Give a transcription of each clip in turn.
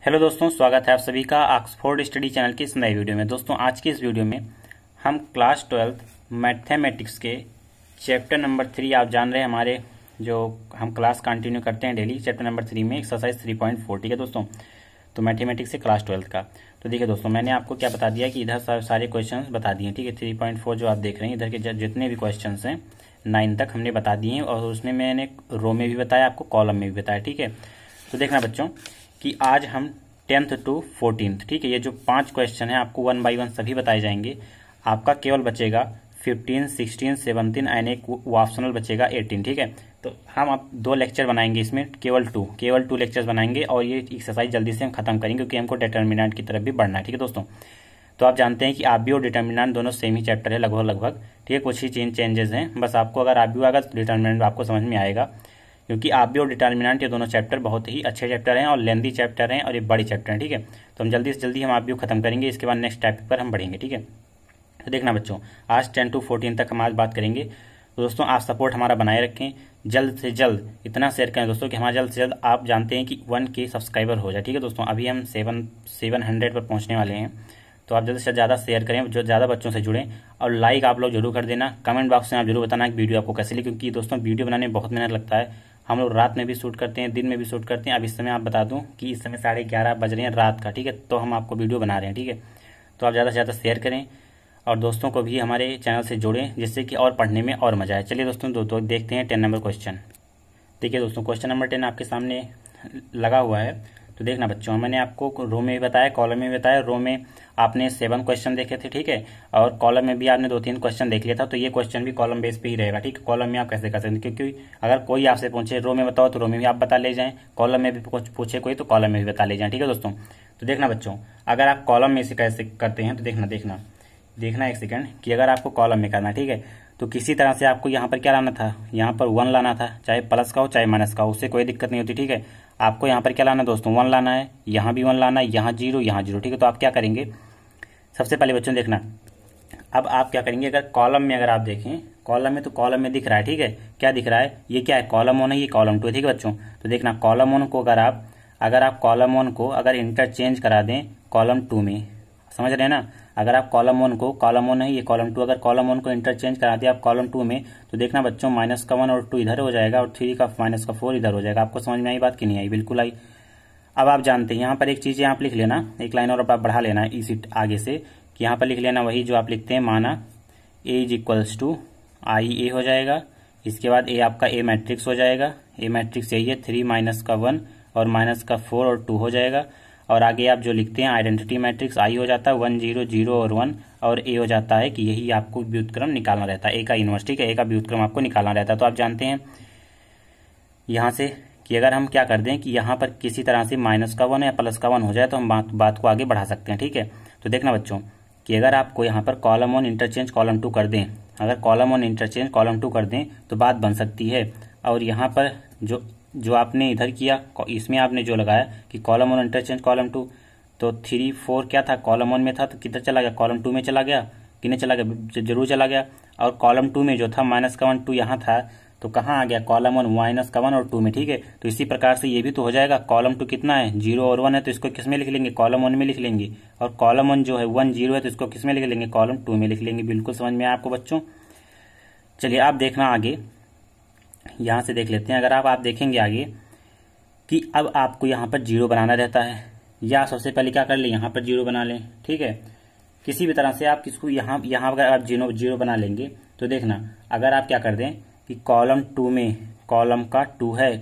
Hello दोस्तों, स्वागत है आप सभी का ऑक्सफोर्ड स्टडी चैनल की इस नए वीडियो में। दोस्तों आज की इस वीडियो में हम क्लास 12 मैथमेटिक्स के चैप्टर नंबर 3, आप जान रहे हैं हमारे जो हम क्लास कंटिन्यू करते हैं डेली, चैप्टर नंबर 3 में एक्सरसाइज 3.4, ठीक है दोस्तों। तो मैथमेटिक्स से क्लास 12 का तो देखिए दोस्तों, मैंने आपको क्या बता दिया कि इधर सारे क्वेश्चन बता दिए, ठीक है। 3.4 जो आप देख रहे हैं, इधर के जितने भी क्वेश्चन हैं 9 तक हमने बता दिए हैं, और उसमें मैंने रो में भी बताया, आपको कॉलम में भी बताया, ठीक है। तो देखना बच्चों कि आज हम 10th to 14th, ठीक है, ये जो 5 क्वेश्चन है आपको 1 by 1 सभी बताए जाएंगे। आपका केवल बचेगा 15, 16, 17 एंड एक ऑप्शनल बचेगा 18, ठीक है। तो हम अब 2 लेक्चर बनाएंगे इसमें, केवल 2 लेक्चर्स बनाएंगे, और ये एक्सरसाइज जल्दी से हम खत्म करेंगे क्योंकि हमको डिटर्मिनेंट की तरफ भी बढ़ना है, ठीक है दोस्तों। तो आप जानते हैं कि आप भी और डिटर्मिनेंट दोनों सेम ही चैप्टर है लगभग, ठीक है। कुछ ही चेंजेस हैं, बस आपको अगर आप भी होगा तो डिटर्मिनेंट आपको समझ में आएगा, क्योंकि आप भी और डिटर्मिनेंट ये दोनों चैप्टर बहुत ही अच्छे चैप्टर हैं और लेंथी चैप्टर हैं और ये बड़ी चैप्टर हैं, ठीक है। तो हम जल्दी से जल्दी हम आप भी खत्म करेंगे, इसके बाद नेक्स्ट टॉपिक पर हम बढ़ेंगे, ठीक है। तो देखना बच्चों, आज 10 to 14 तक हम आज बात करेंगे। तो दोस्तों आप सपोर्ट हमारा बनाए रखें, जल्द से जल्द इतना शेयर करें दोस्तों कि हमारा जल्द से जल्द आप जानते हैं कि 1K सब्सक्राइबर हो जाए, ठीक है दोस्तों। अभी हम 700 पर पहुंचने वाले हैं, तो आप जल्द से ज़्यादा शेयर करें, जो ज़्यादा बच्चों से जुड़ें, और लाइक आप लोग जरूर कर देना। कमेंट बॉक्स में आप जरूर बताना कि वीडियो आपको कैसे लगी, क्योंकि दोस्तों वीडियो बनाने में बहुत मेहनत लगता है। हम लोग रात में भी शूट करते हैं, दिन में भी शूट करते हैं। अब इस समय आप बता दूं कि इस समय 11:30 बज रहे हैं रात का, ठीक है। तो हम आपको वीडियो बना रहे हैं, ठीक है। तो आप ज़्यादा से ज़्यादा शेयर करें और दोस्तों को भी हमारे चैनल से जोड़ें, जिससे कि और पढ़ने में और मजा आए। चलिए दोस्तों दो देखते हैं 10 नंबर क्वेश्चन। देखिए दोस्तों, क्वेश्चन नंबर 10 आपके सामने लगा हुआ है। तो देखना बच्चों, मैंने आपको रो में भी बताया, कॉलम में भी बताया। रो में आपने 7 क्वेश्चन देखे थे, ठीक है, और कॉलम में भी आपने 2-3 क्वेश्चन देख लिया था। तो ये क्वेश्चन भी कॉलम बेस पे ही रहेगा, ठीक है। कॉलम में आप कैसे कर सकते हैं, क्योंकि अगर कोई आपसे पूछे रो में बताओ तो रो में भी आप बता ले जाएं, कॉलम में भी पूछे कोई तो कॉलम में भी बता ले जाएं, ठीक है दोस्तों। तो देखना बच्चों, अगर आप कॉलम में से कैसे करते हैं तो देखना एक सेकंड कि अगर आपको कॉलम में करना है, ठीक है, तो किसी तरह से आपको यहाँ पर क्या लाना था, यहाँ पर 1 लाना था, चाहे प्लस का हो चाहे माइनस का हो, उससे कोई दिक्कत नहीं होती, ठीक है। आपको यहाँ पर क्या लाना है दोस्तों, 1 लाना है, यहाँ भी 1 लाना है, यहाँ 0, यहाँ 0, ठीक है। तो आप क्या करेंगे, सबसे पहले बच्चों देखना, अब आप क्या करेंगे, अगर कॉलम में अगर आप देखें, कॉलम में तो कॉलम में दिख रहा है, ठीक है, क्या दिख रहा है, ये क्या है, कॉलम 1 है, ये कॉलम 2 है, ठीक है बच्चों। तो देखना कॉलम 1 को अगर आप कॉलम 1 को अगर इंटरचेंज करा दें कॉलम 2 में, समझ रहे हैं ना। अगर आप कॉलम 1 को, कॉलम 1 है ये कॉलम 2, अगर कॉलम 1 को इंटरचेंज करा दिया आप कॉलम 2 में, तो देखना बच्चों माइनस का 1 और 2 इधर हो जाएगा, और 3 का माइनस का 4 इधर हो जाएगा। आपको समझ में आई बात कि नहीं आई? बिल्कुल आई। अब आप जानते हैं यहाँ पर एक चीज आप लिख लेना, एक लाइन और आप बढ़ा लेना इसी आगे से, कि यहाँ पर लिख लेना वही जो आप लिखते हैं, माना A is equals to IA हो जाएगा। इसके बाद A आपका A मैट्रिक्स हो जाएगा, A मैट्रिक्स यही है, 3 माइनस का 1 और माइनस का 4 और 2 हो जाएगा। और आगे आप जो लिखते हैं आइडेंटिटी मैट्रिक्स I हो जाता है 1 0 0 और 1, और A हो जाता है कि यही आपको व्युत्क्रम निकालना रहता है, A का इनवर्स, ठीक है, A का व्युत्क्रम आपको निकालना रहता है। तो आप जानते हैं यहाँ से कि अगर हम क्या कर दें कि यहाँ पर किसी तरह से माइनस का 1 या प्लस का 1 हो जाए तो हम बात को आगे बढ़ा सकते हैं, ठीक है। तो देखना बच्चों कि अगर आपको यहाँ पर कॉलम 1 इंटरचेंज कॉलम 2 कर दें, अगर कॉलम 1 इंटरचेंज कॉलम 2 कर दें तो बात बन सकती है। और यहाँ पर जो आपने इधर किया, इसमें आपने जो लगाया कि कॉलम 1 इंटरचेंज कॉलम 2, तो 3 4 क्या था, कॉलम 1 में था तो किधर चला गया, कॉलम 2 में चला गया, कितने चला गया, जरूर चला गया। और कॉलम 2 में जो था माइनस का 1 2 यहाँ था, तो कहाँ आ गया, कॉलम 1 माइनस का 1 और 2 में, ठीक है। तो इसी प्रकार से ये भी तो हो जाएगा, कॉलम 2 कितना है, 0 और 1 है, तो इसको किस में लिख लेंगे, कॉलम 1 में लिख लेंगे। और कॉलम 1 जो है 1 0 है, तो इसको किस में लिख लेंगे, कॉलम 2 में लिख लेंगे। बिल्कुल समझ में आया आपको बच्चों। चलिए आप देखना आगे, यहाँ से देख लेते हैं। अगर आप देखेंगे आगे कि अब आपको यहाँ पर 0 बनाना रहता है, या सबसे पहले क्या कर ले, यहाँ पर 0 बना लें, ठीक है। किसी भी तरह से आप किसको यहाँ अगर आप 0 बना लेंगे, तो देखना अगर आप क्या कर दें कि कॉलम 2 में, कॉलम का 2 है,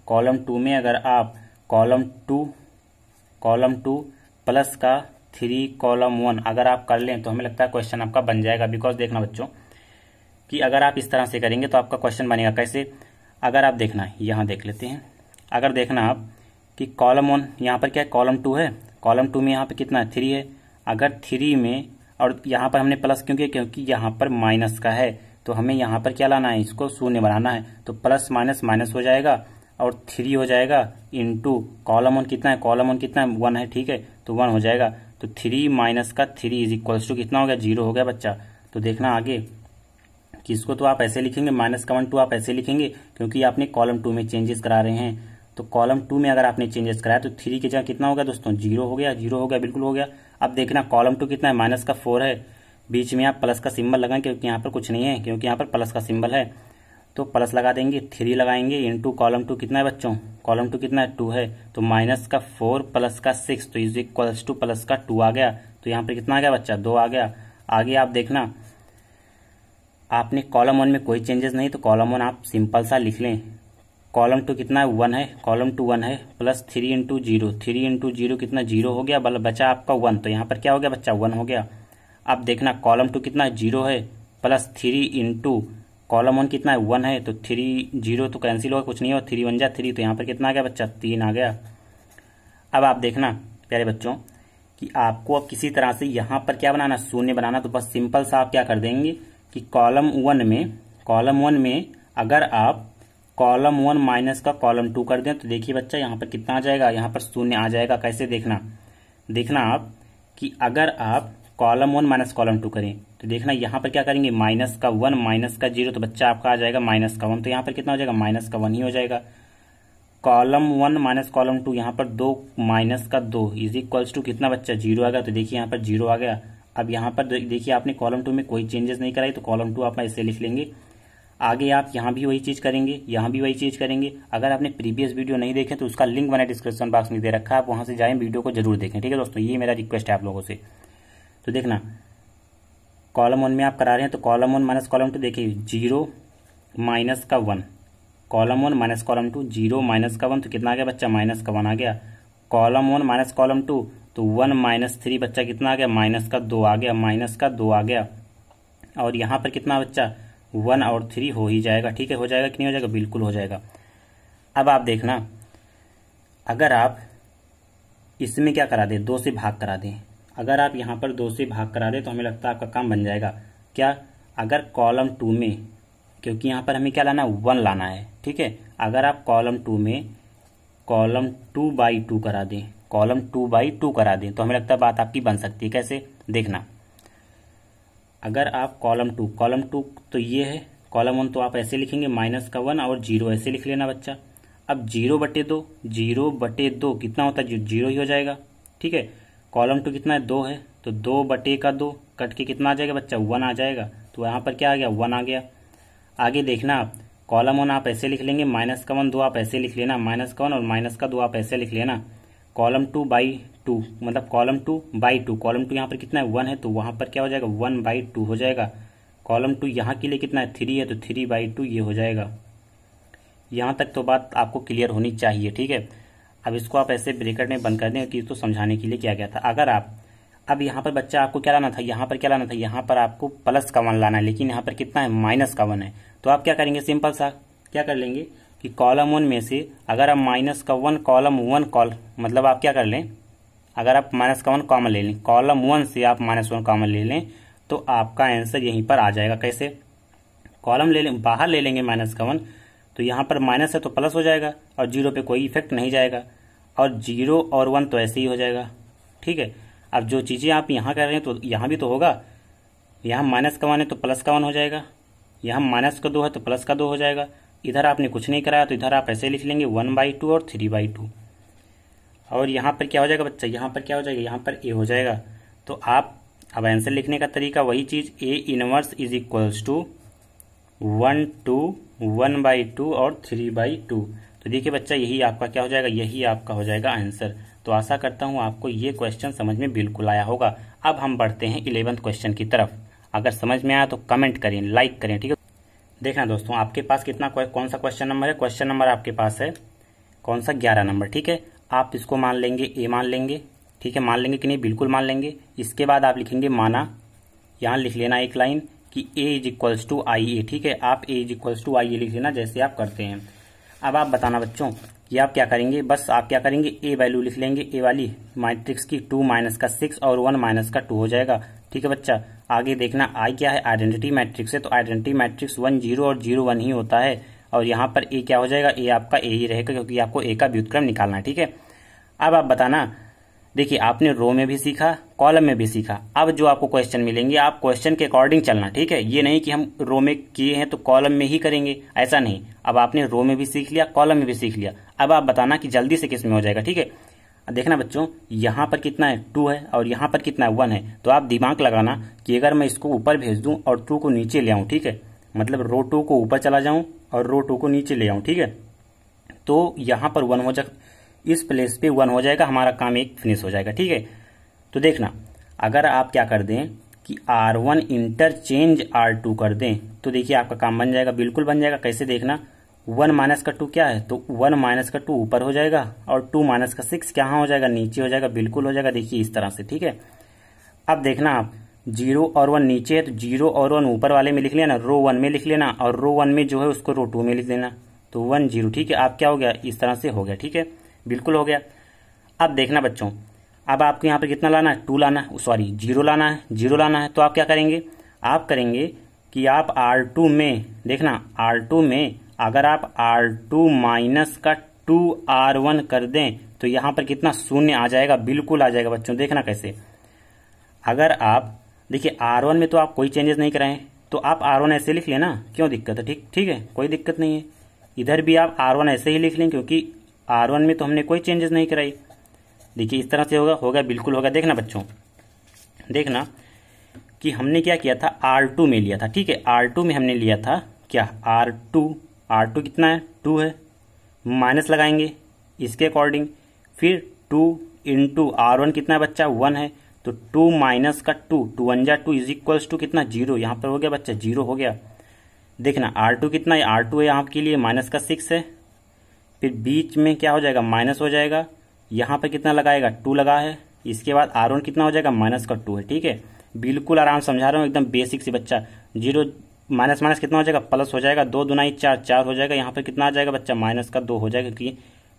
कॉलम 2 में अगर आप कॉलम 2 प्लस का 3 कॉलम 1 अगर आप कर लें तो हमें लगता है क्वेश्चन आपका बन जाएगा। बिकॉज देखना बच्चों कि अगर आप इस तरह से करेंगे तो आपका क्वेश्चन बनेगा कैसे। अगर आप देखना यहाँ देख लेते हैं, अगर देखना आप कि कॉलम 1 यहाँ पर क्या है, कॉलम 2 है, कॉलम 2 में यहाँ पर कितना है, 3 है। अगर 3 में, और यहाँ पर हमने प्लस क्यों किया, क्योंकि यहाँ पर माइनस का है, तो हमें यहाँ पर क्या लाना है, इसको शून्य बनाना है। तो प्लस माइनस माइनस हो जाएगा और 3 हो जाएगा इनटू कॉलम 1 कितना है, कॉलम 1 कितना है, 1 है, ठीक है, तो 1 हो जाएगा। तो 3 माइनस का 3 इज इक्वल्स टू कितना हो गया, 0 हो गया बच्चा। तो देखना आगे कि इसको तो आप ऐसे लिखेंगे, माइनस का 1 2 आप ऐसे लिखेंगे, क्योंकि आपने कॉलम 2 में चेंजेस करा रहे हैं। तो कॉलम 2 में अगर आपने चेंजेस कराया तो 3 की जगह कितना हो गया दोस्तों, 0 हो गया, 0 हो गया, बिल्कुल हो गया। अब देखना कॉलम 2 कितना है, माइनस का 4 है, बीच में आप प्लस का सिंबल लगाएं क्योंकि यहाँ पर कुछ नहीं है, क्योंकि यहाँ पर प्लस का सिंबल है तो प्लस लगा देंगे, 3 लगाएंगे इंटू कॉलम 2 कितना है बच्चों, कॉलम 2 कितना है, 2 है, तो माइनस का 4 प्लस का 6 तो इज इक्वल्स टू प्लस का 2 आ गया। तो यहाँ पर कितना आ गया बच्चा, 2 आ गया। आगे आप देखना आपने कॉलम 1 में कोई चेंजेस नहीं तो कॉलम 1 आप सिंपल सा लिख लें। कॉलम 2 कितना है, 1 है, कॉलम 2 1 है, प्लस 3 इंटू 0, 3 इंटू 0 कितना, 0 हो गया, बचा आपका 1, तो यहाँ पर क्या हो गया बच्चा, 1 हो गया। अब देखना कॉलम 2 कितना है, 0 है, प्लस 3 इंटू कॉलम 1 कितना है, 1 है, तो 3 0 तो कैंसिल होगा, कुछ नहीं होगा, 3 1 जा 3, तो यहाँ पर कितना आ गया बच्चा, 3 आ गया। अब आप देखना प्यारे बच्चों कि आपको अब किसी तरह से यहाँ पर क्या बनाना, शून्य बनाना, तो बस सिंपल सा आप क्या कर देंगे कि कॉलम 1 में अगर आप कॉलम 1 माइनस का कॉलम 2 कर दें तो देखिए बच्चा यहाँ पर कितना आ जाएगा, यहाँ पर शून्य आ जाएगा। कैसे देखना आप कि अगर आप कॉलम 1 माइनस कॉलम 2 करें तो देखना यहाँ पर क्या करेंगे, माइनस का 1 माइनस का 0, तो बच्चा आपका आ जाएगा माइनस का 1, तो यहाँ पर कितना हो जाएगा, माइनस का 1 ही हो जाएगा। कॉलम 1 माइनस कॉलम 2, यहाँ पर 2 माइनस का 2 इज इक्वल्स टू कितना बच्चा, 0 आ गया, तो देखिए यहाँ पर 0 आ गया। अब यहाँ पर देखिए आपने कॉलम 2 में कोई चेंजेस नहीं कराई तो कॉलम 2 आप ऐसे लिख लेंगे। आगे आप यहाँ भी वही चीज करेंगे, यहाँ भी वही चीज करेंगे। अगर आपने प्रीवियस वीडियो नहीं देखे तो उसका लिंक मैंने डिस्क्रिप्शन बॉक्स में दे रखा है, आप वहां से जाएं, वीडियो को जरूर देखें, ठीक है दोस्तों, ये मेरा रिक्वेस्ट है आप लोगों से। तो देखना कॉलम 1 में आप करा रहे हैं तो कॉलम 1 माइनस कॉलम 2 देखिए 0 माइनस का 1, कॉलम 1 माइनस कॉलम 2 0 माइनस का 1 तो कितना आ गया बच्चा, माइनस का 1 आ गया। कॉलम 1 माइनस कॉलम 2 तो 1 माइनस 3 बच्चा कितना आ गया, माइनस का 2 आ गया, माइनस का 2 आ गया। और यहाँ पर कितना बच्चा, 1 और 3 हो ही जाएगा, ठीक है, हो जाएगा कि नहीं हो जाएगा, बिल्कुल हो जाएगा। अब आप देखना अगर आप इसमें क्या करा दें, 2 से भाग करा दें, अगर आप यहाँ पर 2 से भाग करा दें तो हमें लगता है आपका काम बन जाएगा। क्या, अगर कॉलम 2 में, क्योंकि यहाँ पर हमें क्या लाना, 1 लाना है, ठीक है, अगर आप कॉलम 2 में कॉलम 2/2 करा दें, कॉलम 2/2 करा दें तो हमें लगता है बात आपकी बन सकती है। कैसे देखना, अगर आप कॉलम 2 तो ये है, कॉलम 1 तो आप ऐसे लिखेंगे माइनस का 1 और 0 ऐसे लिख लेना बच्चा। अब 0/2 कितना होता है, 0 ही हो जाएगा, ठीक है। कॉलम 2 कितना है, 2 है, तो 2/2 कट के कितना आ जाएगा बच्चा, 1 आ जाएगा, तो यहाँ पर क्या आ गया, 1 आ गया। आगे देखना आप कॉलम 1 आप ऐसे लिख लेंगे, माइनस का 1 2 आप ऐसे लिख लेना, माइनस का 1 और माइनस का 2 आप ऐसे लिख लेना। कॉलम 2/2 मतलब कॉलम 2/2, कॉलम 2 यहाँ पर कितना है, 1 है, तो वहां पर क्या हो जाएगा, 1/2 हो जाएगा। कॉलम 2 यहाँ के लिए कितना है, 3 है, तो 3/2 ये हो जाएगा। यहाँ तक तो बात आपको क्लियर होनी चाहिए, ठीक है। अब इसको आप ऐसे ब्रैकेट में बंद कर दें, कि तो समझाने के लिए किया गया था। अगर आप अब यहाँ पर बच्चा आपको क्या लाना था, यहाँ पर क्या लाना था, यहाँ पर आपको प्लस का 1 लाना है, लेकिन यहाँ पर कितना है, माइनस का 1 है, तो आप क्या करेंगे, सिंपल सा क्या कर लेंगे कि कॉलम 1 में से अगर आप माइनस का 1 कॉलम 1 मतलब आप क्या कर लें, अगर आप माइनस का 1 कॉमन ले लें, कॉलम 1 से आप -1 कॉमन ले लें तो आपका आंसर यहीं पर आ जाएगा। कैसे, कॉलम ले लें, बाहर ले लेंगे माइनस का 1, तो यहाँ पर माइनस है तो प्लस हो जाएगा और 0 पे कोई इफेक्ट नहीं जाएगा, और 0 और 1 तो ऐसे ही हो जाएगा, ठीक है। अब जो चीजें आप यहाँ कर रहे हैं तो यहाँ भी तो होगा, यहाँ माइनस का 1 है तो प्लस का 1 हो जाएगा, यहाँ माइनस का 2 है तो प्लस का 2 हो जाएगा। इधर आपने कुछ नहीं कराया तो इधर आप ऐसे लिख लेंगे 1/2 और 3/2, और यहाँ पर क्या हो जाएगा बच्चा, यहाँ पर क्या हो जाएगा, यहाँ पर ए हो जाएगा। तो आप अब आंसर लिखने का तरीका वही चीज, A inverse is equals to 1 2 1/2 और 3/2। तो देखिए बच्चा यही आपका क्या हो जाएगा, यही आपका हो जाएगा आंसर। तो आशा करता हूँ आपको ये क्वेश्चन समझ में बिल्कुल आया होगा। अब हम बढ़ते हैं 11th क्वेश्चन की तरफ। अगर समझ में आया तो कमेंट करें, लाइक करें, ठीक है। देखना दोस्तों आपके पास कितना कौन सा क्वेश्चन नंबर है, क्वेश्चन नंबर आपके पास है कौन सा, 11 नंबर, ठीक है। आप इसको मान लेंगे, ए मान लेंगे, ठीक है, मान लेंगे कि नहीं, बिल्कुल मान लेंगे। इसके बाद आप लिखेंगे माना, यहाँ लिख लेना एक लाइन कि ए इज इक्वल्स टू आई ए, ठीक है, आप ए इज इक्वल्स टू आई ए लिख लेना जैसे आप करते हैं। अब आप बताना बच्चों कि आप क्या करेंगे, बस आप क्या करेंगे, ए वैल्यू लिख लेंगे, ए वाली मैट्रिक्स की 2 माइनस का 6 और 1 माइनस का 2 हो जाएगा, ठीक है बच्चा। आगे देखना आई क्या है, आइडेंटिटी मैट्रिक्स है, तो आइडेंटिटी मैट्रिक्स 1 0 और 0 1 ही होता है, और यहाँ पर ए क्या हो जाएगा, ए आपका ए ही रहेगा क्योंकि आपको ए का व्युत्क्रम निकालना है, ठीक है। अब आप बताना, देखिए आपने रो में भी सीखा, कॉलम में भी सीखा। अब जो आपको क्वेश्चन मिलेंगे आप क्वेश्चन के अकॉर्डिंग चलना, ठीक है। ये नहीं कि हम रो में किए हैं तो कॉलम में ही करेंगे, ऐसा नहीं। अब आपने रो में भी सीख लिया, कॉलम में भी सीख लिया, अब आप बताना कि जल्दी से किस में हो जाएगा, ठीक है। देखना बच्चों, यहाँ पर कितना है 2 है और यहाँ पर कितना है 1 है, तो आप दिमाग लगाना कि अगर मैं इसको ऊपर भेज दूं और 2 को नीचे ले आऊं, ठीक है, मतलब रो 2 को ऊपर चला जाऊं और रो 2 को नीचे ले आऊं, ठीक है, तो यहाँ पर 1 हो जाएगा, इस प्लेस पे 1 हो जाएगा, हमारा काम एक फिनिश हो जाएगा, ठीक है। तो देखना अगर आप क्या कर दें कि R1 इंटरचेंज R2 कर दें तो देखिए आपका काम बन जाएगा, बिल्कुल बन जाएगा। कैसे देखना, 1 माइनस का 2 क्या है, तो 1 माइनस का 2 ऊपर हो जाएगा और 2 माइनस का 6 कहाँ हो जाएगा, नीचे हो जाएगा, बिल्कुल हो जाएगा। देखिए इस तरह से, ठीक है। अब देखना आप 0 और 1 नीचे है तो 0 और 1 ऊपर वाले में लिख लेना, रो 1 में लिख लेना, और रो 1 में जो है उसको रो 2 में लिख देना, तो 1 0, ठीक है। आप क्या हो गया, इस तरह से हो गया, ठीक है, बिल्कुल हो गया। अब देखना बच्चों, अब आपको यहाँ पर कितना लाना है, 2 लाना है, सॉरी 0 लाना है, 0 लाना है। तो आप क्या करेंगे, आप करेंगे कि आप R2 में, देखना R2 में अगर आप R2 माइनस का 2R1 कर दें तो यहाँ पर कितना शून्य आ जाएगा, बिल्कुल आ जाएगा बच्चों। देखना कैसे, अगर आप देखिए R1 में तो आप कोई चेंजेस नहीं कराएं तो आप R1 ऐसे लिख लेना, क्यों दिक्कत है, ठीक है, कोई दिक्कत नहीं है। इधर भी आप R1 ऐसे ही लिख लें क्योंकि R1 में तो हमने कोई चेंजेस नहीं कराई। देखिए इस तरह से होगा, बिल्कुल होगा। देखना बच्चों, देखना कि हमने क्या किया था, R2 में लिया था, ठीक है, R2 में हमने लिया था क्या, R2 कितना है 2 है, माइनस लगाएंगे इसके अकॉर्डिंग, फिर 2 इंटू R1 कितना है बच्चा, 1 है, तो 2 माइनस का 2, 2 1 जा 2 इज इक्वल्स टू कितना, 0। यहाँ पर हो गया बच्चा, 0 हो गया। देखना R2 कितना है, R2 है यहाँ के लिए माइनस का 6 है, फिर बीच में क्या हो जाएगा, माइनस हो जाएगा, यहाँ पर कितना लगाएगा, 2 लगा है, इसके बाद R1 कितना हो जाएगा, माइनस का 2 है, ठीक है। बिल्कुल आराम समझा रहा हूँ, एकदम बेसिक से बच्चा। 0 माइनस माइनस कितना हो जाएगा, प्लस हो जाएगा, 2 दूना 4, 4 हो जाएगा, यहाँ पर कितना आ जाएगा बच्चा, माइनस का 2 हो जाएगा, क्योंकि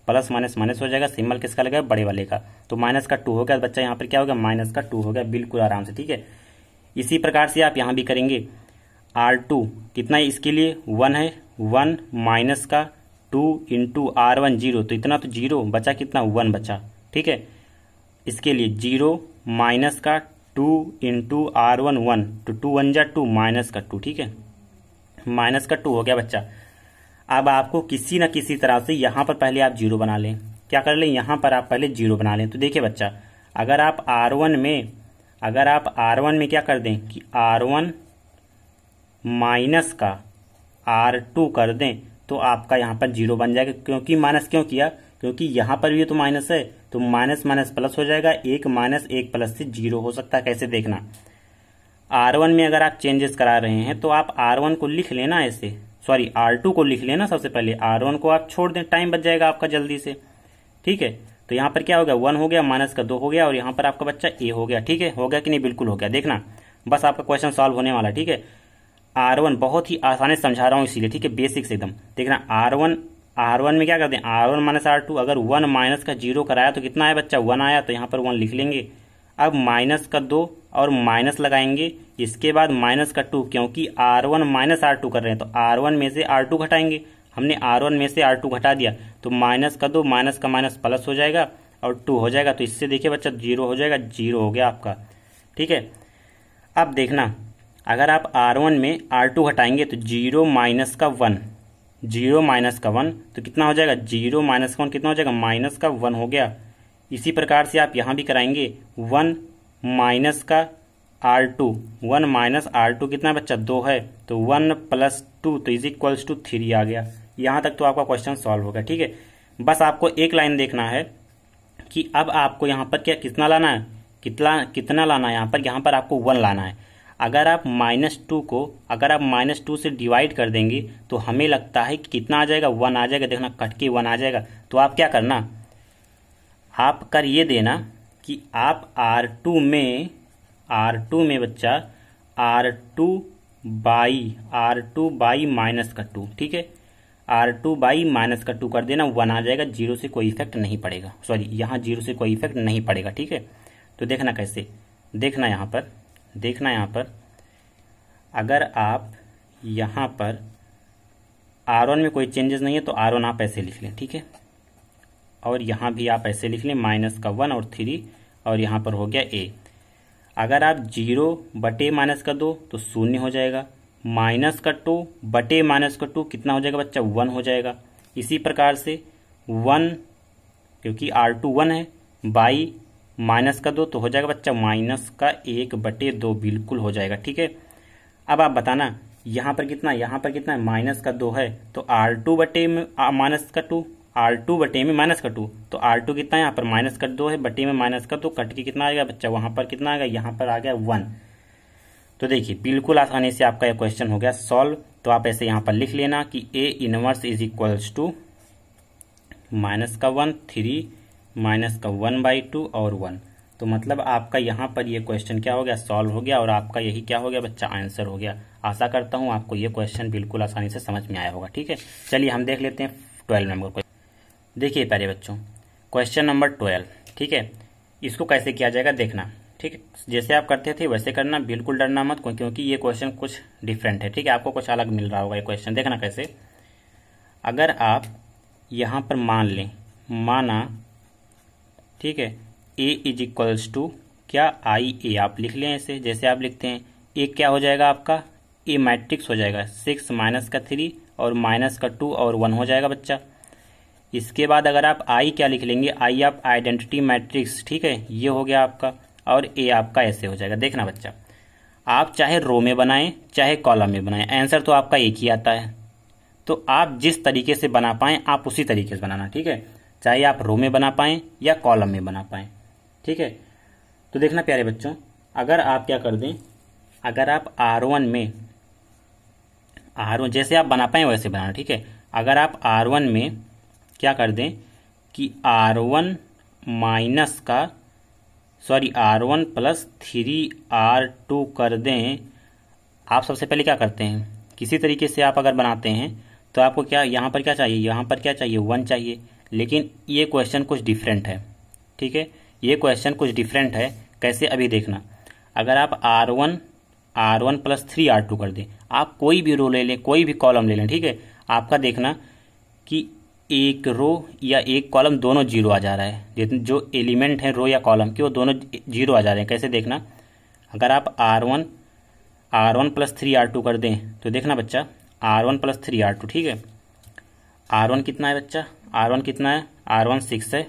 प्लस माइनस माइनस हो जाएगा, सिंबल किसका लगेगा, बड़े वाले का, तो माइनस का 2 हो गया बच्चा, यहाँ पर क्या हो गया, माइनस का 2 हो गया, बिल्कुल आराम से, ठीक है। इसी प्रकार से आप यहाँ भी करेंगे, R2 कितना है इसके लिए 1 है, 1 माइनस का 2 इंटू R1 0, तो इतना तो 0 बचा, कितना 1 बचा, ठीक है। इसके लिए 0 माइनस का 2 इंटू R1 1, तो 2 1 जा 2 माइनस का 2, ठीक है, माइनस का 2 हो गया बच्चा। अब आपको किसी न किसी तरह से यहाँ पर पहले आप 0 बना लें, क्या कर लें, यहाँ पर आप पहले 0 बना लें। तो देखिए बच्चा, अगर आप R1 में क्या कर दें कि R1 माइनस का R2 कर दें तो आपका यहाँ पर 0 बन जाएगा। क्योंकि माइनस क्यों किया, क्योंकि यहाँ पर भी तो माइनस है, तो माइनस माइनस प्लस हो जाएगा, 1 माइनस 1 प्लस से 0 हो सकता है। कैसे देखना, R1 में अगर आप चेंजेस करा रहे हैं तो आप R1 को लिख लेना ऐसे, सॉरी R2 को लिख लेना सबसे पहले, R1 को आप छोड़ दें, टाइम बच जाएगा आपका जल्दी से, ठीक है। तो यहाँ पर क्या हो गया, 1 हो गया, माइनस का 2 हो गया, और यहाँ पर आपका बच्चा A हो गया, ठीक है, हो गया कि नहीं, बिल्कुल हो गया। देखना बस आपका क्वेश्चन सॉल्व होने वाला, ठीक है। R1 बहुत ही आसानी से समझा रहा हूँ इसीलिए, ठीक है, बेसिक से एकदम। देखना R1 में क्या करते हैं, R1 माइनस R2, अगर 1 माइनस का 0 कराया तो कितना आया बच्चा, 1 आया, तो यहाँ पर 1 लिख लेंगे। अब माइनस का 2 और माइनस लगाएंगे, इसके बाद माइनस का 2, क्योंकि R1 माइनस R2 कर रहे हैं तो R1 में से R2 घटाएंगे, हमने R1 में से R2 घटा दिया, तो माइनस का 2 माइनस का माइनस प्लस हो जाएगा और 2 हो जाएगा, तो इससे देखिए बच्चा 0 हो जाएगा, 0 हो गया आपका, ठीक है। अब देखना, अगर आप R1 में R2 घटाएंगे तो 0 माइनस का 1, 0 माइनस का 1, तो कितना हो जाएगा, 0 माइनस का 1 कितना हो जाएगा, माइनस का 1 हो गया। इसी प्रकार से आप यहाँ भी कराएंगे, 1 माइनस का R2, 1 माइनस R2 कितना बच्चा, 2 है, तो 1 प्लस 2 तो इज इक्वल्स टू 3 आ गया। यहाँ तक तो आपका क्वेश्चन सॉल्व होगा, ठीक है। बस आपको एक लाइन देखना है कि अब आपको यहाँ पर क्या कितना लाना है, कितना लाना है, यहाँ पर आपको 1 लाना है। अगर आप -2 से डिवाइड कर देंगे तो हमें लगता है कि कितना आ जाएगा, 1 आ जाएगा। देखना कट के 1 आ जाएगा, तो आप क्या करना, आप कर ये देना कि आप R2 में बच्चा R2 बाई माइनस का 2, ठीक है, R2 बाई माइनस का 2 कर देना, 1 आ जाएगा, 0 से कोई इफेक्ट नहीं पड़ेगा, सॉरी यहाँ 0 से कोई इफेक्ट नहीं पड़ेगा, ठीक है। तो देखना कैसे, देखना यहाँ पर अगर आप यहाँ पर R1 में कोई चेंजेस नहीं है तो R1 आप ऐसे लिख लें, ठीक है, और यहाँ भी आप ऐसे लिख लें, -1 और 3 और यहाँ पर हो गया ए। अगर आप 0/-2 तो 0 हो जाएगा, -2/-2 कितना हो जाएगा बच्चा, 1 हो जाएगा। इसी प्रकार से 1, क्योंकि R2 1 है, बाई -2 तो हो जाएगा बच्चा -1/2 बिल्कुल हो जाएगा। ठीक है, अब आप बताना यहाँ पर कितना है, -2 है, तो R2 बटे में -2, R2 बटे में -2, तो R2 कितना है यहाँ पर -2 है, बटे में -2 कट के कितना आएगा बच्चा, वहां पर कितना आएगा, यहाँ पर आ गया 1। तो देखिए बिल्कुल आसानी से आपका यह क्वेश्चन हो गया सॉल्व। तो आप ऐसे यहाँ पर लिख लेना कि A inverse is equals to -1 3 -1/2 और 1। तो मतलब आपका यहाँ पर ये क्वेश्चन क्या हो गया, सॉल्व हो गया, और आपका यही क्या हो गया बच्चा, आंसर हो गया। आशा करता हूँ आपको ये क्वेश्चन बिल्कुल आसानी से समझ में आया होगा। ठीक है, चलिए हम देख लेते हैं 12 नंबर क्वेश्चन। देखिए प्यारे बच्चों, क्वेश्चन नंबर 12। ठीक है, इसको कैसे किया जाएगा देखना। ठीक है, जैसे आप करते थे वैसे करना, बिल्कुल डरना मत, क्योंकि ये क्वेश्चन कुछ डिफरेंट है। ठीक है, आपको कुछ अलग मिल रहा होगा ये क्वेश्चन। देखना कैसे, अगर आप यहाँ पर मान लें, माना, ठीक है, A इज इक्वल्स टू क्या, IA आप लिख लें ऐसे, जैसे आप लिखते हैं A क्या हो जाएगा आपका, A मैट्रिक्स हो जाएगा 6 -3 और -2 और 1 हो जाएगा बच्चा। इसके बाद अगर आप I क्या लिख लेंगे, I आप आइडेंटिटी मैट्रिक्स। ठीक है, ये हो गया आपका, और A आपका ऐसे हो जाएगा। देखना बच्चा, आप चाहे रो में बनाएं चाहे कॉलम में बनाएं, आंसर तो आपका एक ही आता है। तो आप जिस तरीके से बना पाएं आप उसी तरीके से बनाना। ठीक है, चाहे आप रो में बना पाएं या कॉलम में बना पाएं। ठीक है, तो देखना प्यारे बच्चों, अगर आप क्या कर दें, अगर आप R1 में जैसे आप बना पाएं वैसे बनाना। ठीक है, अगर आप R1 में क्या कर दें कि R1 प्लस 3R2 कर दें। आप सबसे पहले क्या करते हैं, किसी तरीके से आप अगर बनाते हैं तो आपको क्या यहाँ पर क्या चाहिए, यहाँ पर क्या चाहिए, 1 चाहिए। लेकिन ये क्वेश्चन कुछ डिफरेंट है। ठीक है, ये क्वेश्चन कुछ डिफरेंट है। कैसे, अभी देखना, अगर आप R1 प्लस 3R2 कर दें, आप कोई भी रो ले लें, कोई भी कॉलम ले लें। ठीक है, आपका देखना कि एक रो या एक कॉलम दोनों 0 आ जा रहा है, जो एलिमेंट है रो या कॉलम के वो दोनों 0 आ जा रहे हैं। कैसे देखना, अगर आप R1 प्लस 3R2 कर दें तो देखना बच्चा, R1 प्लस 3R2। ठीक है, R1 कितना है बच्चा, R1 कितना है, R1 6 है।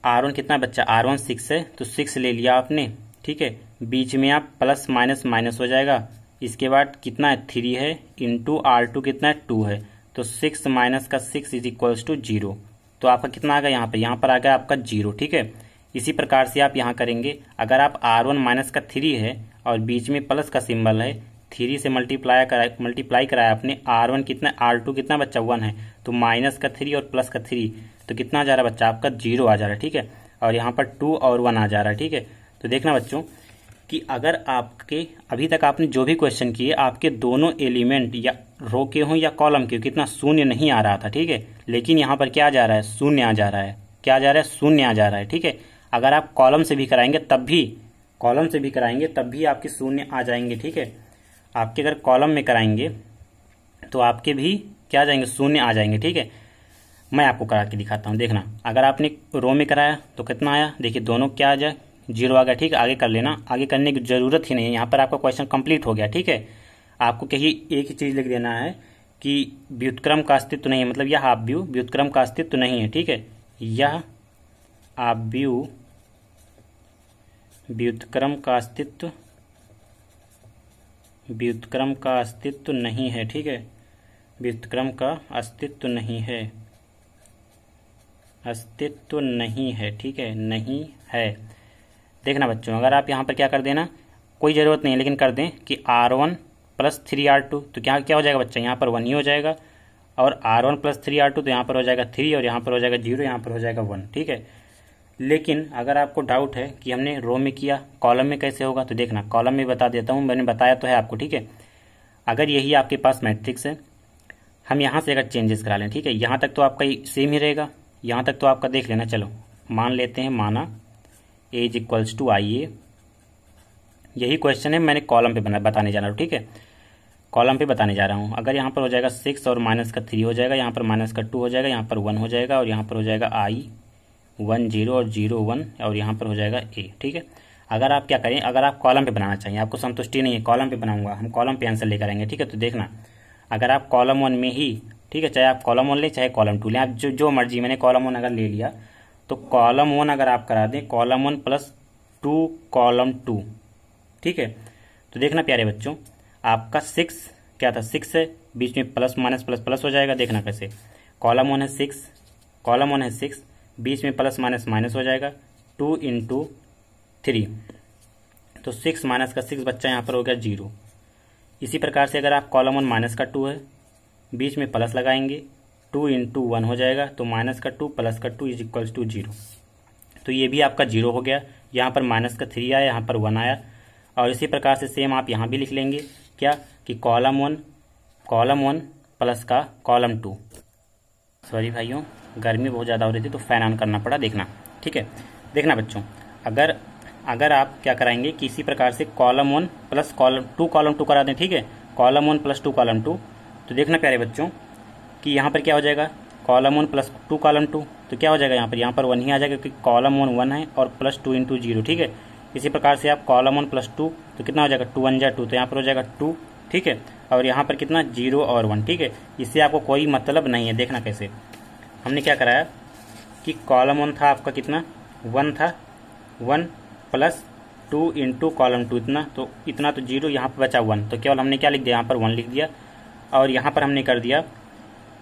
R1 कितना है बच्चा, R1 6 है, तो 6 ले लिया आपने। ठीक है, बीच में आप प्लस माइनस माइनस हो जाएगा। इसके बाद कितना है, 3 है, इंटू R2 कितना है, 2 है, तो 6 माइनस का 6 इज इक्वल्स टू 0। तो आपका कितना आ गया, यहाँ पर आ गया आपका 0। ठीक है, इसी प्रकार से आप यहाँ करेंगे, अगर आप R1 माइनस का 3 है और बीच में प्लस का सिंबल है, 3 से मल्टीप्लाई कराया आपने, R1 कितना, R2 कितना बच्चा, 1 है, तो माइनस का 3 और प्लस का 3, तो कितना आ जा रहा है बच्चा, आपका 0 आ जा रहा है। ठीक है, और यहाँ पर 2 और 1 आ जा रहा है। ठीक है, तो देखना बच्चों कि अगर आपके अभी तक आपने जो भी क्वेश्चन किए, आपके दोनों एलिमेंट या रो के हों या कॉलम के, कितना शून्य नहीं आ रहा था। ठीक है, लेकिन यहाँ पर क्या आ जा रहा है, शून्य आ जा रहा है। क्या आ जा रहा है, शून्य आ जा रहा है। ठीक है, अगर आप कॉलम से भी कराएंगे तब भी आपके शून्य आ जाएंगे। ठीक है, आपके अगर कॉलम में कराएंगे तो आपके भी क्या आ जाएंगे, शून्य आ जाएंगे। ठीक है, मैं आपको करा के दिखाता हूँ। देखना, अगर आपने रो में कराया तो कितना आया, देखिए दोनों क्या आ जाए, 0 आ गया। ठीक है, आगे कर लेना, आगे करने की जरूरत ही नहीं है, यहाँ पर आपका क्वेश्चन कंप्लीट हो गया। ठीक है, आपको कहीं एक ही चीज लिख देना है कि व्युत्क्रम का अस्तित्व नहीं है, मतलब यह आव्यूह व्युत्क्रम का अस्तित्व नहीं है। ठीक है, यह आव्यूह व्युत्क्रम का अस्तित्व नहीं है। ठीक है, व्युत्क्रम का अस्तित्व नहीं है। ठीक है, नहीं है। देखना बच्चों, अगर आप यहाँ पर क्या कर देना, कोई ज़रूरत नहीं है लेकिन कर दें कि R1 प्लस 3R2, तो क्या हो जाएगा बच्चा, यहाँ पर 1 ही हो जाएगा, और R1 प्लस 3R2 तो यहाँ पर हो जाएगा 3, और यहाँ पर हो जाएगा 0, यहाँ पर हो जाएगा 1। ठीक है, लेकिन अगर आपको डाउट है कि हमने रो में किया, कॉलम में कैसे होगा, तो देखना, कॉलम में बता देता हूँ, मैंने बताया तो है आपको। ठीक है, अगर यही आपके पास मैट्रिक्स है, हम यहाँ से अगर चेंजेस करा लें, ठीक है, यहाँ तक तो आपका सेम ही रहेगा, यहाँ तक तो आपका देख लेना। चलो मान लेते हैं, माना A is equals to IA, यही क्वेश्चन है, मैंने कॉलम पे बताने जा रहा हूँ। ठीक है, कॉलम पे बताने जा रहा हूँ। अगर यहाँ पर हो जाएगा 6 और माइनस का 3 हो जाएगा, यहाँ पर माइनस का 2 हो जाएगा, यहाँ पर 1 हो जाएगा, और यहाँ पर हो जाएगा I 1 0 और 0 1 और यहाँ पर हो जाएगा ए। ठीक है, अगर आप क्या करें, अगर आप कॉलम पे बनाना चाहिए, आपको संतुष्टि नहीं है कॉलम पे बनाऊंगा, हम कॉलम पे आंसर लेकर आएंगे। ठीक है, तो देखना अगर आप कॉलम 1 में ही, ठीक है, चाहे आप कॉलम 1 ले चाहे कॉलम 2 ले, आप जो मर्जी, मैंने कॉलम 1 अगर ले लिया तो कॉलम 1 अगर आप करा दें कॉलम 1 प्लस 2 कॉलम 2, ठीक है, तो देखना प्यारे बच्चों आपका 6 क्या था, 6 है, बीच में प्लस माइनस प्लस प्लस हो जाएगा। देखना कैसे, कॉलम 1 है 6, कॉलम 1 है 6, बीच में प्लस माइनस माइनस हो जाएगा, 2 × 3, तो 6 माइनस का 6 बच्चा यहाँ पर हो गया 0। इसी प्रकार से अगर आप कॉलम 1 माइनस का 2 है, बीच में प्लस लगाएंगे, 2 × 1 हो जाएगा, तो माइनस का 2 प्लस का 2 = 0, तो ये भी आपका 0 हो गया। यहाँ पर माइनस का 3 आया, यहाँ पर 1 आया। और इसी प्रकार से सेम आप यहाँ भी लिख लेंगे क्या कि कॉलम 1 प्लस का कॉलम 2। सॉरी भाइयों, गर्मी बहुत ज़्यादा हो रही थी तो फैन ऑन करना पड़ा, देखना। ठीक है, देखना बच्चों, अगर आप क्या कराएंगे कि इसी प्रकार से कॉलम 1 प्लस कॉलम 2 करा दें, ठीक है, कॉलम 1 प्लस 2 कॉलम 2, तो देखना प्यारे बच्चों कि यहाँ पर क्या हो जाएगा, कॉलम 1 प्लस 2 कॉलम 2, तो क्या हो जाएगा यहाँ पर 1 ही आ जाएगा क्योंकि कॉलम 1 है और प्लस 2 × 0। ठीक है, इसी प्रकार से आप कॉलम 1 प्लस 2 तो कितना हो जाएगा, 2 1 जा 2, तो यहाँ पर हो जाएगा 2। ठीक है, और यहाँ पर कितना 0 और 1। ठीक है, इससे आपको कोई मतलब नहीं है। देखना कैसे, हमने क्या कराया कि कॉलम 1 था आपका कितना 1 था, 1 प्लस 2 × कॉलम 2 इतना तो 0, यहाँ पर बचा 1, तो केवल हमने क्या लिख दिया, यहाँ पर 1 लिख दिया। और यहाँ पर हमने कर दिया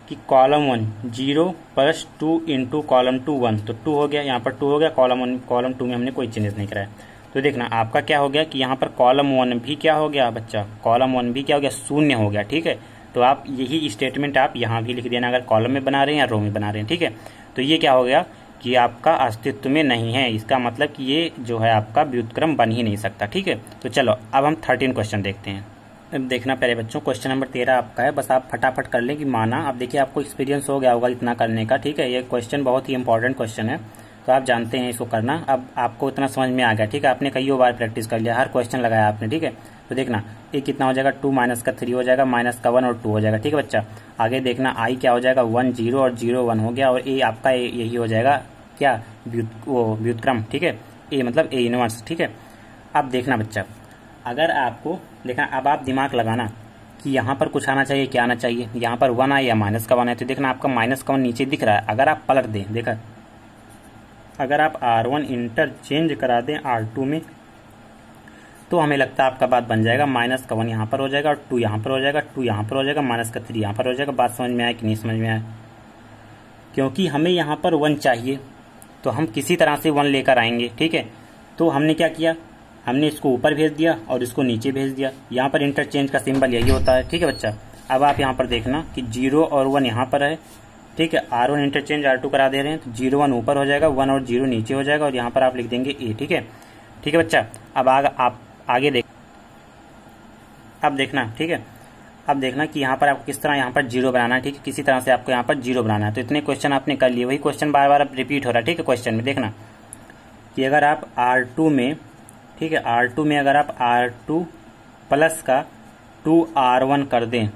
कि कॉलम 1 0 प्लस 2 × कॉलम 2 1, तो 2 हो गया, यहाँ पर 2 हो गया, कॉलम 2 में हमने कोई चेंजेस नहीं कराया। तो देखना आपका क्या हो गया कि यहाँ पर कॉलम 1 भी क्या हो गया बच्चा, कॉलम 1 भी क्या हो गया, 0 हो गया। ठीक है, तो आप यही स्टेटमेंट आप यहाँ भी लिख देना अगर कॉलम में बना रहे हैं या रो में बना रहे हैं। ठीक है, तो ये क्या हो गया कि आपका अस्तित्व में नहीं है, इसका मतलब कि ये जो है आपका व्युत्क्रम बन ही नहीं सकता। ठीक है, तो चलो अब हम 13 क्वेश्चन देखते हैं। अब देखना पहले बच्चों, क्वेश्चन नंबर 13 आपका है, बस आप फटाफट कर लें कि माना। अब देखिए आपको एक्सपीरियंस हो गया होगा इतना करने का। ठीक है, ये क्वेश्चन बहुत ही इंपॉर्टेंट क्वेश्चन है, तो आप जानते हैं इसको करना। अब आपको इतना समझ में आ गया। ठीक है, आपने कई बार प्रैक्टिस कर लिया, हर क्वेश्चन लगाया आपने। ठीक है, तो देखना ये कितना हो जाएगा, 2 माइनस का 3 हो जाएगा, माइनस का 1 और 2 हो जाएगा। ठीक है बच्चा, आगे देखना आई क्या हो जाएगा, 1 0 और 0 1 हो गया, और ए आपका यही हो जाएगा क्या, व्युत्क्रम। ठीक है, ए मतलब ए इनवर्स। ठीक है, अब देखना बच्चा, अगर आपको देखना, अब आप दिमाग लगाना कि यहाँ पर कुछ आना चाहिए, क्या आना चाहिए, यहाँ पर 1 आए या माइनस का 1 है, तो देखना आपका माइनस का 1 नीचे दिख रहा है। अगर आप पलट दें, देखा, अगर आप R1 इंटरचेंज करा दें R2 में, तो हमें लगता है आपका बात बन जाएगा, माइनस का 1 यहाँ पर हो जाएगा और 2 यहाँ पर हो जाएगा, 2 यहाँ पर हो जाएगा, माइनस का 3 यहाँ पर हो जाएगा। बात समझ में आया कि नहीं समझ में आया? क्योंकि हमें यहाँ पर 1 चाहिए तो हम किसी तरह से 1 लेकर आएंगे। ठीक है, तो हमने क्या किया, हमने इसको ऊपर भेज दिया और इसको नीचे भेज दिया। यहाँ पर इंटरचेंज का सिंबल यही होता है। ठीक है बच्चा, अब आप यहाँ पर देखना कि 0 और 1 यहाँ पर है। ठीक है, R1 इंटरचेंज R2 करा दे रहे हैं, तो 0 1 ऊपर हो जाएगा, 1 और 0 नीचे हो जाएगा, और यहाँ पर आप लिख देंगे ए। ठीक है, ठीक है बच्चा, अब आप आगे देख, अब देखना। ठीक है, अब देखना कि यहाँ पर आपको किस तरह यहाँ पर 0 बनाना है। ठीक है, किसी तरह से आपको यहाँ पर 0 बनाना है। तो इतने क्वेश्चन आपने कर लिए, वही क्वेश्चन बार बार रिपीट हो रहा है। ठीक है, क्वेश्चन में देखना कि अगर आप R2 में, ठीक है, R2 में अगर आप R2 प्लस का 2R1 कर दें,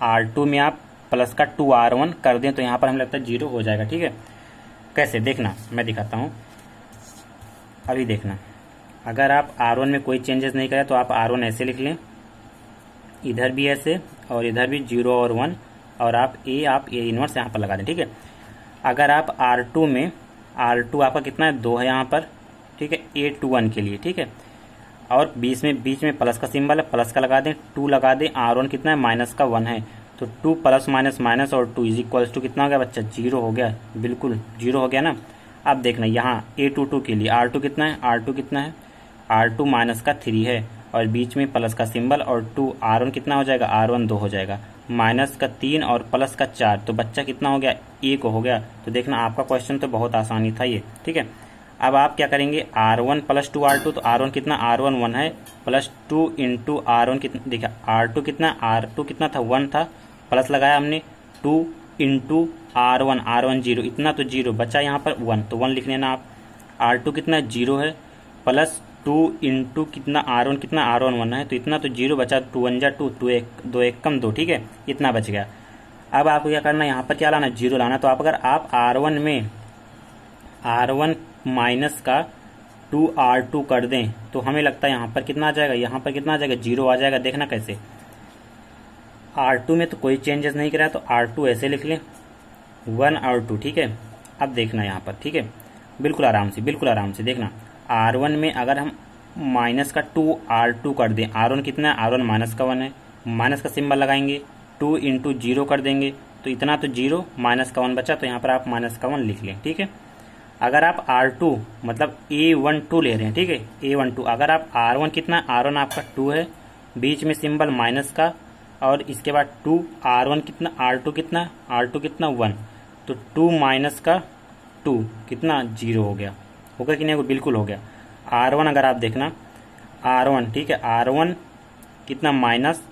R2 में आप प्लस का 2R1 कर दें, तो यहाँ पर हमें लगता है 0 हो जाएगा। ठीक है, कैसे देखना, मैं दिखाता हूँ। अभी देखना, अगर आप R1 में कोई चेंजेस नहीं करें तो आप R1 ऐसे लिख लें, इधर भी ऐसे और इधर भी 0 और 1, और आप ए इनवर्स यहाँ पर लगा दें। ठीक है, अगर आप R2 में, R2 आपका कितना है, 2 है यहाँ पर। ठीक है, A21 के लिए। ठीक है, और बीच में प्लस का सिंबल है, प्लस का लगा दें, 2 लगा दें। R1 कितना है, माइनस का 1 है, तो 2 प्लस माइनस माइनस और 2 = कितना हो गया बच्चा, 0 हो गया। बिल्कुल 0 हो गया ना। अब देखना यहाँ A22 के लिए R2 कितना है, R2 कितना है, R2 माइनस का 3 है और बीच में प्लस का सिंबल और 2, R1 कितना हो जाएगा, R1 2 हो जाएगा, माइनस का 3 और प्लस का 4, तो बच्चा कितना हो गया, 1 हो गया। तो देखना आपका क्वेश्चन तो बहुत आसानी था ये। ठीक है, अब आप क्या करेंगे, R1 प्लस 2 R2, तो R1 कितना, R1 1 है, प्लस 2 × R1 कितना, देखिए R2 कितना था, 1 था, प्लस लगाया हमने, 2 × R1 0, इतना तो 0 बचा, यहाँ पर 1, तो 1 लिख लेना आप। R2 कितना 0 है, प्लस 2 × कितना R1 1 है, तो इतना तो 0 बचा, 2 1 जा 2, 2 1 कम 2। ठीक है, इतना बच गया। अब आपको क्या करना है, यहाँ पर क्या लाना, 0 लाना। तो आप अगर आप R1 में R1 माइनस का 2R2 कर दें तो हमें लगता है यहाँ पर कितना आ जाएगा, यहाँ पर कितना आ जाएगा, 0 आ जाएगा। देखना कैसे, R2 में तो कोई चेंजेस नहीं करा तो R2 ऐसे लिख लें 1 और 2, ठीक है। अब देखना यहाँ पर, ठीक है, बिल्कुल आराम से देखना। R1 में अगर हम माइनस का 2R2 कर दें, R1 कितना है, R1 माइनस का 1 है, माइनस का सिंबल लगाएंगे, 2 इंटू 0 कर देंगे तो इतना तो 0 माइनस का 1 बचा, तो यहाँ पर आप माइनस का 1 लिख लें, ठीक है। अगर आप R2 मतलब A12 ले रहे हैं, ठीक है, A12, अगर आप R1 कितना, R1 आपका 2 है, बीच में सिंबल माइनस का और इसके बाद 2, R1 कितना, R2 कितना, R2 कितना 1, तो 2 माइनस का 2 कितना 0 हो गया, होगा कि नहीं, बिल्कुल हो गया। R1 अगर आप देखना, R1, ठीक है, R1 कितना माइनस,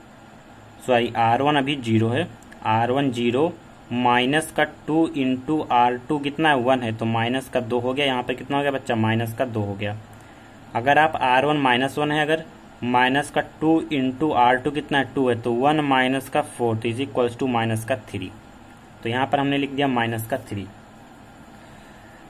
सॉरी R1 अभी 0 है, R1 0 माइनस का 2 इंटू R2 कितना है 1 है, तो माइनस का 2 हो गया। यहाँ पर कितना हो गया बच्चा, माइनस का 2 हो गया। अगर आप R1 माइनस 1 है, अगर माइनस का 2 इंटू R2 कितना है 2 है, तो 1 माइनस का 4 तो इज इक्वल्स टू माइनस का 3, तो यहाँ पर हमने लिख दिया माइनस का 3।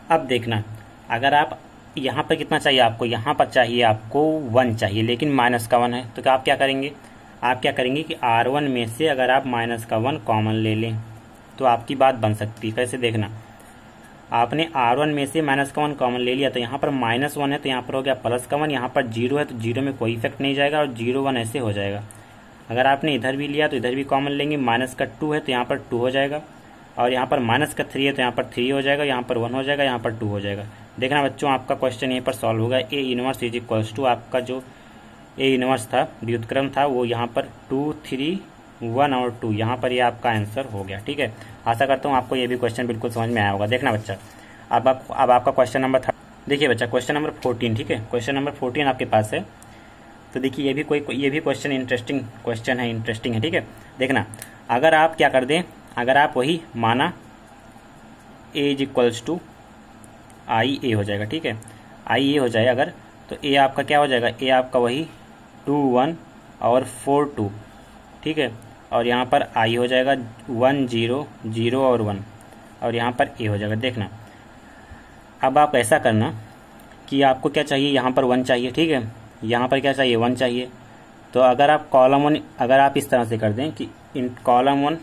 अब देखना, अगर आप यहाँ पर कितना चाहिए आपको, यहाँ पर चाहिए आपको 1 चाहिए, लेकिन माइनस का 1 है, तो आप क्या करेंगे, कि R1 में से अगर आप माइनस का 1 कॉमन ले लें तो आपकी बात बन सकती है। कैसे, देखना, आपने R1 में से माइनस का 1 कॉमन ले लिया तो यहाँ पर माइनस 1 है तो यहाँ पर हो गया प्लस का 1, यहाँ पर 0 है तो 0 में कोई इफेक्ट नहीं जाएगा और 0 1 ऐसे हो जाएगा। अगर आपने इधर भी लिया तो इधर भी कॉमन लेंगे, माइनस का 2 है तो यहाँ पर 2 हो जाएगा, और यहाँ पर माइनस का 3 है तो यहाँ पर 3 हो जाएगा, यहाँ पर 1 हो जाएगा, यहाँ पर 2 हो जाएगा। देखना बच्चों, आपका क्वेश्चन यहीं पर सॉल्व होगा। A inverse is equals to आपका जो A इनवर्स था, व्युत्क्रम था, वो यहाँ पर 2 3 1 और 2, यहाँ पर ये आपका आंसर हो गया, ठीक है। आशा करता हूँ आपको ये भी क्वेश्चन बिल्कुल समझ में आया होगा। देखना बच्चा, अब आपका क्वेश्चन नंबर देखिए बच्चा, क्वेश्चन नंबर 14, ठीक है, क्वेश्चन नंबर 14 आपके पास है। तो देखिए ये भी क्वेश्चन इंटरेस्टिंग है, ठीक है। देखना, अगर आप क्या कर दें, अगर आप वही माना A इज इक्वल्स टू आई ए हो जाएगा, ठीक है, आई ए हो जाए अगर, तो A आपका क्या हो जाएगा, A आपका वही 2 1 और 4 2, ठीक है, और यहाँ पर I हो जाएगा 1 0 0 और 1, और यहाँ पर A हो जाएगा। देखना, अब आप ऐसा करना कि आपको क्या चाहिए, यहाँ पर 1 चाहिए, ठीक है, यहाँ पर क्या चाहिए, 1 चाहिए। तो अगर आप कॉलम 1, अगर आप इस तरह से कर दें कि कॉलम 1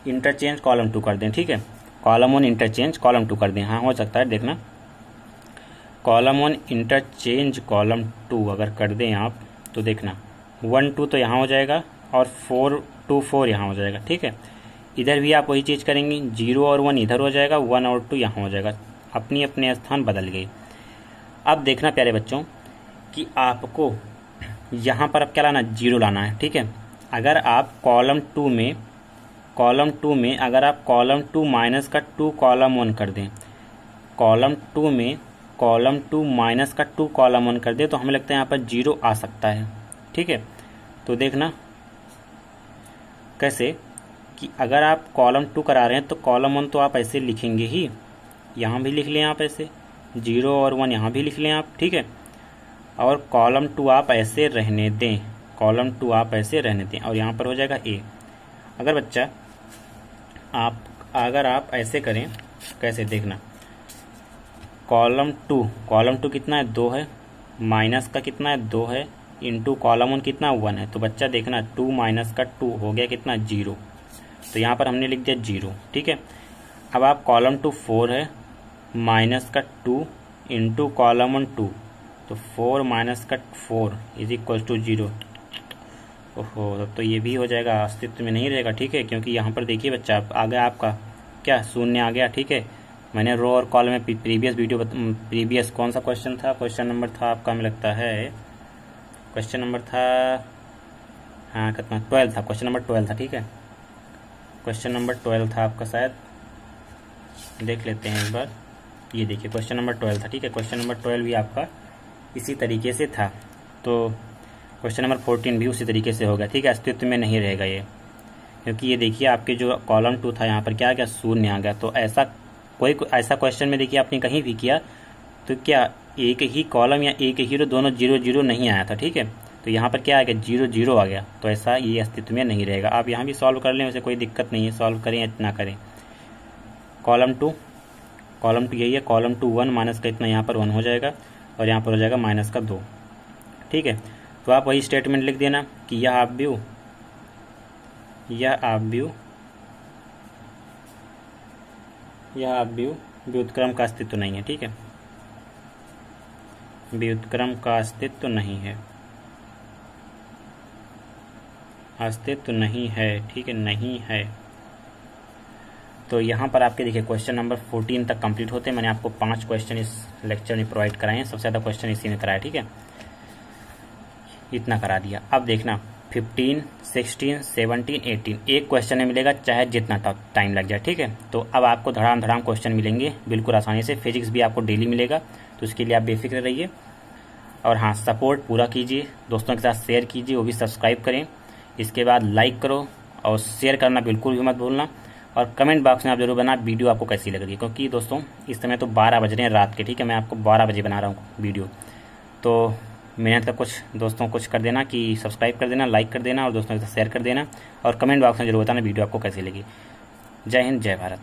इंटरचेंज कॉलम 2 कर दें, ठीक है, कॉलम 1 इंटरचेंज कॉलम 2 कर दें, हाँ हो सकता है। देखना, कॉलम 1 इंटरचेंज कॉलम 2 अगर कर दें आप, तो देखना 1 2 तो यहाँ हो जाएगा और 4 2 4 यहाँ हो जाएगा, ठीक है। इधर भी आप वही चीज़ करेंगे, 0 और 1 इधर हो जाएगा, 1 और 2 यहाँ हो जाएगा, अपनी अपने स्थान बदल गए। अब देखना प्यारे बच्चों कि आपको यहाँ पर अब क्या लाना, 0 लाना है, ठीक है। अगर आप कॉलम 2 में अगर आप कॉलम 2 माइनस का 2 कॉलम 1 कर दें, कॉलम 2 में कॉलम 2 माइनस का 2 कॉलम 1 कर दें, तो हमें लगता है यहाँ पर 0 आ सकता है, ठीक है। तो देखना कैसे, कि अगर आप कॉलम 2 करा रहे हैं तो कॉलम 1 तो आप ऐसे लिखेंगे ही, यहाँ भी लिख लें आप ऐसे, 0 और 1 यहाँ भी लिख लें आप, ठीक है, और कॉलम 2 आप ऐसे रहने दें, कॉलम 2 आप ऐसे रहने दें, और यहाँ पर हो जाएगा A। अगर बच्चा अगर आप ऐसे करें, कैसे, देखना, कॉलम 2 कितना है, 2 है, माइनस का कितना है, 2 है, इंटू कॉलम 1 कितना 1 है, तो बच्चा देखना 2 माइनस का 2 हो गया कितना 0, तो यहाँ पर हमने लिख दिया 0, ठीक है। अब आप कॉलम 2 4 है, माइनस का 2 इंटू कॉलम 1 2, तो 4 माइनस का 4 इज इक्वल टू 0। ओहो, तब तो ये भी हो जाएगा, अस्तित्व में नहीं रहेगा, ठीक है, क्योंकि यहाँ पर देखिए बच्चा आ गया आपका क्या, शून्य आ गया, ठीक है। मैंने रो और कॉलम में प्रीवियस कौन सा क्वेश्चन था, क्वेश्चन नंबर था आपका, हमें लगता है क्वेश्चन नंबर था, हाँ कितना 12 था, क्वेश्चन नंबर 12 था, ठीक है, क्वेश्चन नंबर 12 था आपका, शायद देख लेते हैं एक बार। ये देखिए क्वेश्चन नंबर 12 था, ठीक है, क्वेश्चन नंबर 12 भी आपका इसी तरीके से था, तो क्वेश्चन नंबर 14 भी उसी तरीके से होगा, ठीक है, अस्तित्व में नहीं रहेगा ये, क्योंकि ये देखिए आपके जो कॉलम 2 था यहाँ पर क्या आ गया, शून्य आ गया। तो ऐसा क्वेश्चन में देखिए आपने कहीं भी किया तो क्या एक ही कॉलम या एक ही रो दोनों 0 0 नहीं आया था, ठीक है, तो यहाँ पर क्या आ गया, 0 0 आ गया, तो ऐसा ये अस्तित्व में नहीं रहेगा। आप यहाँ भी सॉल्व कर लें, वैसे कोई दिक्कत नहीं है, सॉल्व करें या ना करें। कॉलम 2 कॉलम 2 यही है, कॉलम 2 1 माइनस का इतना यहाँ पर 1 हो जाएगा और यहाँ पर हो जाएगा माइनस का 2। ठीक है, तो आप वही स्टेटमेंट लिख देना कि यह अपव्यू व्युत्क्रम का अस्तित्व नहीं है। ठीक है, व्युत्क्रम का अस्तित्व नहीं है, अस्तित्व नहीं है। ठीक है, नहीं है। तो यहाँ पर आपके देखिए क्वेश्चन नंबर 14 तक कंप्लीट होते हैं। मैंने आपको 5 क्वेश्चन इस लेक्चर में प्रोवाइड कराए हैं, सबसे ज़्यादा क्वेश्चन इसी में कराया। ठीक है, इतना करा दिया। अब देखना 15, 16, 17, 18 एक क्वेश्चन में मिलेगा चाहे जितना टाइम लग जाए। ठीक है, तो अब आपको धड़ाम धड़ाम क्वेश्चन मिलेंगे बिल्कुल आसानी से। फिजिक्स भी आपको डेली मिलेगा, तो उसके लिए आप बेफिक्र रहिए। और हाँ, सपोर्ट पूरा कीजिए, दोस्तों के साथ शेयर कीजिए, वो भी सब्सक्राइब करें। इसके बाद लाइक करो और शेयर करना बिल्कुल भी मत भूलना। और कमेंट बॉक्स में आप जरूर बना वीडियो आपको कैसी लग रही है, क्योंकि दोस्तों इस समय तो 12 बज रहे हैं रात के। ठीक है, मैं आपको 12 बजे बना रहा हूँ वीडियो, तो मेहनत का कुछ दोस्तों कुछ कर देना कि सब्सक्राइब कर देना, लाइक कर देना और दोस्तों के साथ शेयर कर देना। और कमेंट बॉक्स में जरूर बताना वीडियो आपको कैसी लगी। जय हिंद, जय भारत।